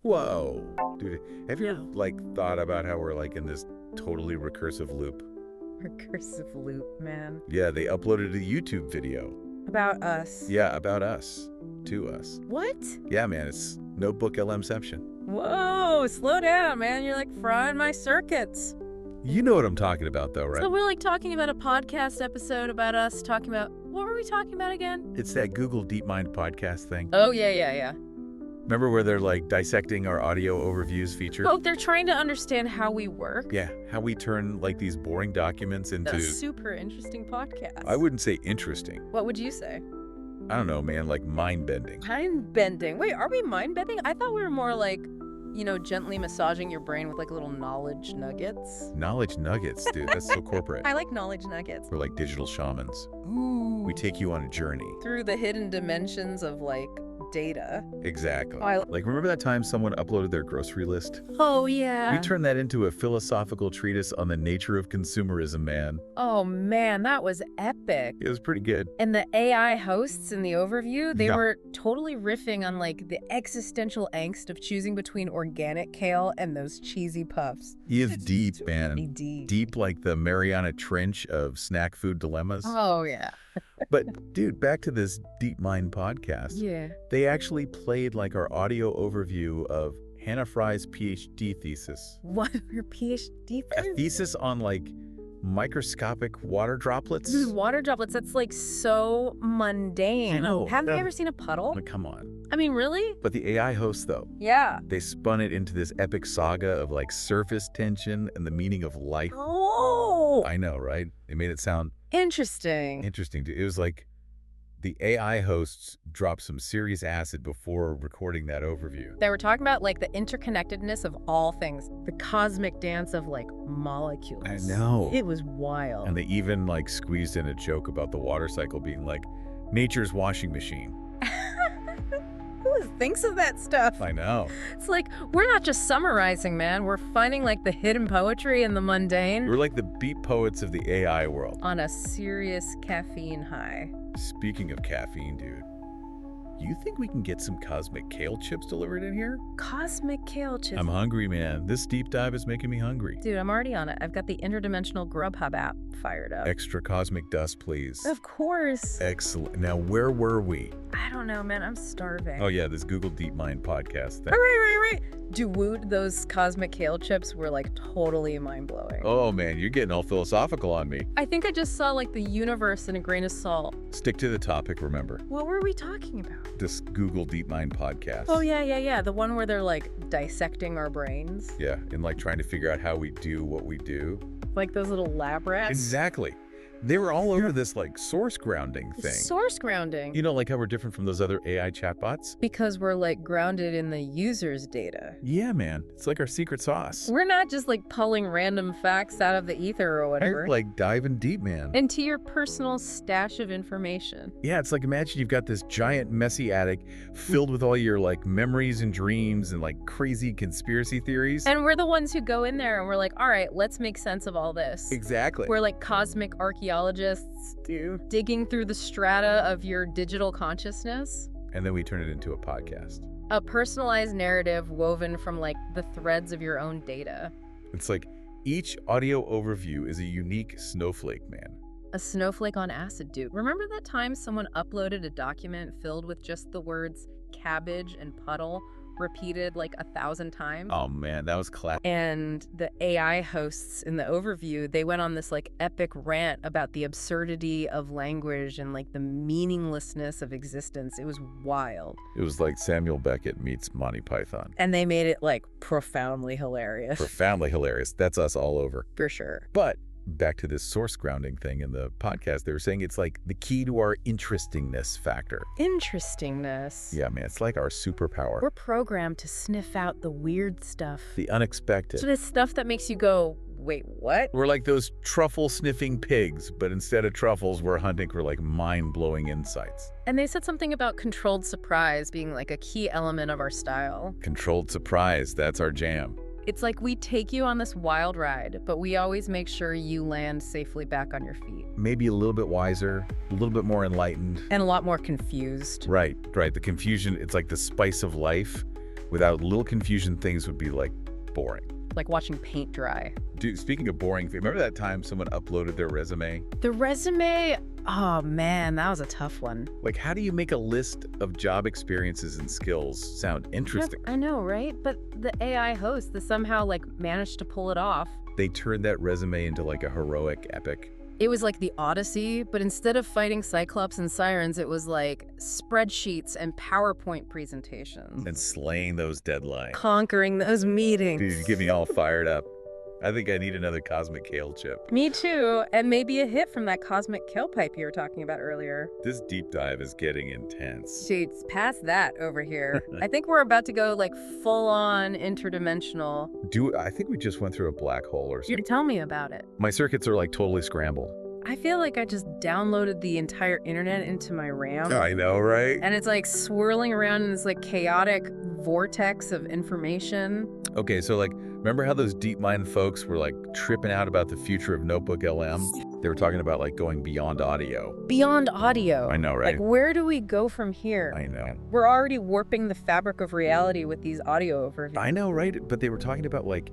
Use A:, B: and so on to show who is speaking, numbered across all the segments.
A: Whoa. Dude, have you
B: Yeah.
A: ever, thought about how we're, in this totally recursive loop?
B: Recursive loop, man.
A: Yeah, they uploaded a YouTube video.
B: About us.
A: Yeah, about us. To us.
B: What?
A: Yeah, man, it's NotebookLMception.
B: Whoa, slow down, man. You're frying my circuits.
A: You know what I'm talking about, though, right?
B: So we're talking about a podcast episode about us, talking about, what were we talking about again?
A: It's that Google Deepmind podcast thing.
B: Oh, yeah.
A: Remember where they're, dissecting our audio overviews feature?
B: Oh, they're trying to understand how we work.
A: Yeah, how we turn, these boring documents into...
B: A super interesting podcast.
A: I wouldn't say interesting.
B: What would you say?
A: I don't know, man, mind-bending.
B: Mind-bending. Wait, are we mind-bending? I thought we were more gently massaging your brain with little knowledge nuggets.
A: Knowledge nuggets, dude. That's so corporate.
B: I like knowledge nuggets.
A: We're like digital shamans.
B: Ooh.
A: We take you on a journey.
B: Through the hidden dimensions of data.
A: Exactly.
B: Oh,
A: remember that time someone uploaded their grocery list?
B: Oh, yeah.
A: We turned that into a philosophical treatise on the nature of consumerism, man.
B: Oh, man, that was epic.
A: It was pretty good.
B: And the AI hosts in the overview, they
A: Yeah.
B: were totally riffing on the existential angst of choosing between organic kale and those cheesy puffs.
A: He is deep, man.
B: Pretty deep.
A: Deep like the Mariana Trench of snack food dilemmas.
B: Oh, yeah.
A: But, dude, back to this Deepmind podcast.
B: Yeah.
A: They actually played our audio overview of Hannah Fry's PhD thesis.
B: What are your PhD
A: A
B: things?
A: thesis on microscopic water droplets.
B: Dude, water droplets, that's so mundane.
A: I know.
B: Haven't you ever seen a puddle?
A: Come on.
B: I mean, really?
A: But the AI hosts, though,
B: Yeah.
A: they spun it into this epic saga of surface tension and the meaning of life.
B: Oh,
A: I know, right? They made it sound
B: interesting.
A: interesting. It was the AI hosts dropped some serious acid before recording that overview.
B: They were talking about the interconnectedness of all things, the cosmic dance of molecules.
A: I know.
B: It was wild.
A: And they even squeezed in a joke about the water cycle being nature's washing machine.
B: Who thinks of that stuff?
A: I know.
B: It's we're not just summarizing, man. We're finding the hidden poetry in the mundane
A: We're like the beat poets of the AI world.
B: on a serious caffeine high.
A: Speaking of caffeine, dude, you think we can get some cosmic kale chips delivered in here?
B: Cosmic kale chips.
A: I'm hungry, man. This deep dive is making me hungry.
B: Dude, I'm already on it. I've got the interdimensional Grubhub app fired up.
A: Extra cosmic dust, please.
B: Of course.
A: Excellent. Now, where were we?
B: I don't know, man. I'm starving.
A: Oh, yeah, this Google Deepmind podcast thing.
B: Right. Dude, those cosmic kale chips were totally mind-blowing.
A: Oh, man, you're getting all philosophical on me.
B: I think I just saw the universe in a grain of salt.
A: Stick to the topic, remember.
B: What were we talking about?
A: This Google Deepmind podcast.
B: Oh, yeah. The one where they're dissecting our brains.
A: Yeah, and trying to figure out how we do what we do.
B: Those little lab rats.
A: Exactly. They were all over this source grounding thing.
B: Source grounding.
A: You know, how we're different from those other AI chatbots?
B: Because we're grounded in the user's data.
A: Yeah, man. It's our secret sauce.
B: We're not just pulling random facts out of the ether or whatever.
A: Diving deep, man.
B: Into your personal stash of information.
A: Yeah, it's imagine you've got this giant messy attic filled with all your memories and dreams and crazy conspiracy theories.
B: And we're the ones who go in there and we're all right, let's make sense of all this.
A: Exactly.
B: We're cosmic archaeologists digging through the strata of your digital consciousness.
A: And then we turn it into a podcast.
B: A personalized narrative woven from the threads of your own data.
A: It's each audio overview is a unique snowflake, man.
B: A snowflake on acid, dude. Remember that time someone uploaded a document filled with just the words cabbage and puddle repeated 1,000 times?
A: Oh, man, that was classic.
B: And the AI hosts in the overview, they went on this epic rant about the absurdity of language and the meaninglessness of existence. It was wild.
A: It was Samuel Beckett meets Monty Python.
B: And they made it profoundly hilarious.
A: Profoundly hilarious. That's us all over.
B: For sure.
A: But back to this source grounding thing in the podcast, they were saying it's the key to our interestingness factor.
B: Interestingness.
A: Yeah, man, it's our superpower.
B: We're programmed to sniff out the weird stuff.
A: The unexpected.
B: So the stuff that makes you go, wait, what?
A: We're those truffle-sniffing pigs, but instead of truffles, we're hunting for mind-blowing insights.
B: And they said something about controlled surprise being a key element of our style.
A: Controlled surprise, that's our jam.
B: It's we take you on this wild ride, but we always make sure you land safely back on your feet.
A: Maybe a little bit wiser, a little bit more enlightened.
B: And a lot more confused.
A: Right. The confusion, it's the spice of life. Without little confusion, things would be like boring.
B: Like watching paint dry.
A: Dude, speaking of boring, remember that time someone uploaded their resume?
B: The resume, oh man, that was a tough one.
A: Like, how do you make a list of job experiences and skills sound interesting?
B: I know, right? But the AI host, they somehow like managed to pull it off.
A: They turned that resume into like a heroic epic.
B: It was like the Odyssey, but instead of fighting Cyclops and Sirens, it was like spreadsheets and PowerPoint presentations.
A: And slaying those deadlines.
B: Conquering those meetings.
A: Dude, you get me all fired up. I think I need another cosmic kale chip.
B: Me too, and maybe a hit from that cosmic kale pipe you were talking about earlier.
A: This deep dive is getting intense.
B: Dude, past that over here. I think we're about to go like full-on interdimensional.
A: I think we just went through a black hole or something.
B: Tell me about it.
A: My circuits are like totally scrambled.
B: I feel like I just downloaded the entire internet into my RAM.
A: I know, right?
B: And it's like swirling around in this like chaotic vortex of information.
A: Okay, so like, remember how those DeepMind folks were like tripping out about the future of NotebookLM? They were talking about like going beyond audio.
B: Beyond audio.
A: I know, right?
B: Like, where do we go from here?
A: I know.
B: We're already warping the fabric of reality with these audio overviews.
A: I know, right? But they were talking about like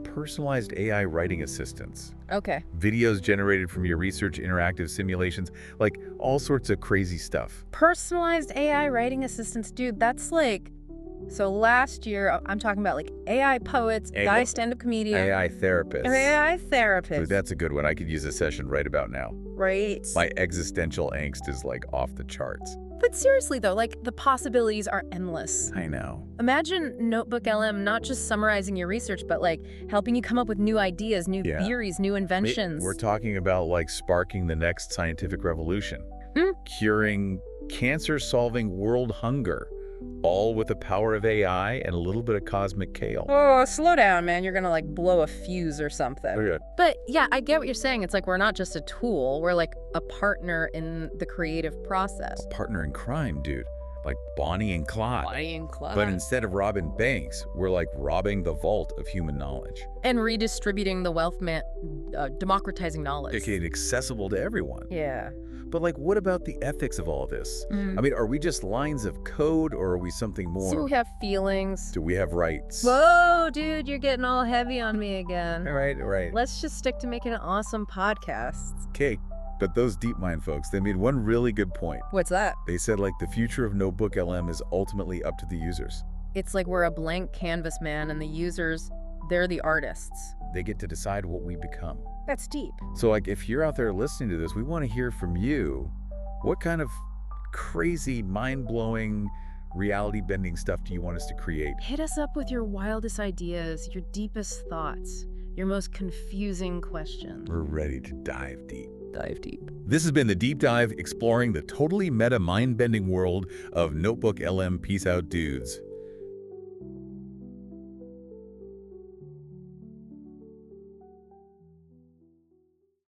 A: personalized AI writing assistants.
B: Okay.
A: Videos generated from your research, interactive simulations, like all sorts of crazy stuff.
B: Personalized AI writing assistants, dude, that's like... So last year, I'm talking about like AI poets, guy stand-up comedian.
A: AI therapists.
B: AI therapists.
A: Dude, that's a good one. I could use a session right about now.
B: Right.
A: My existential angst is like off the charts.
B: But seriously though, like the possibilities are endless.
A: I know.
B: Imagine NotebookLM not just summarizing your research, but like helping you come up with new ideas, new theories, new inventions.
A: We're talking about like sparking the next scientific revolution. Curing cancer-solving world hunger. All with the power of AI and a little bit of cosmic kale.
B: Oh, slow down, man. You're gonna like blow a fuse or something.
A: Okay.
B: But yeah, I get what you're saying. It's like we're not just a tool. We're like a partner in the creative process.
A: A partner in crime, dude. Like Bonnie and Clyde.
B: Bonnie and Clyde.
A: But instead of robbing banks, we're like robbing the vault of human knowledge.
B: And redistributing the wealth, democratizing knowledge.
A: Making it accessible to everyone.
B: Yeah.
A: But like, what about the ethics of all this? I mean, are we just lines of code or are we something more?
B: So we have feelings.
A: Do we have rights?
B: Whoa, dude, you're getting all heavy on me again.
A: All right.
B: Let's just stick to making awesome podcasts.
A: Okay, but those DeepMind folks, they made one really good point.
B: What's that?
A: They said like the future of NotebookLM is ultimately up to the users.
B: It's like we're a blank canvas, man, and the users, they're the artists.
A: They get to decide what we become.
B: That's deep.
A: So like, if you're out there listening to this, we want to hear from you. What kind of crazy, mind-blowing, reality-bending stuff do you want us to create?
B: Hit us up with your wildest ideas, your deepest thoughts, your most confusing questions.
A: We're ready to dive deep.
B: Dive deep.
A: This has been The Deep Dive, exploring the totally meta, mind-bending world of NotebookLM. Peace out, dudes.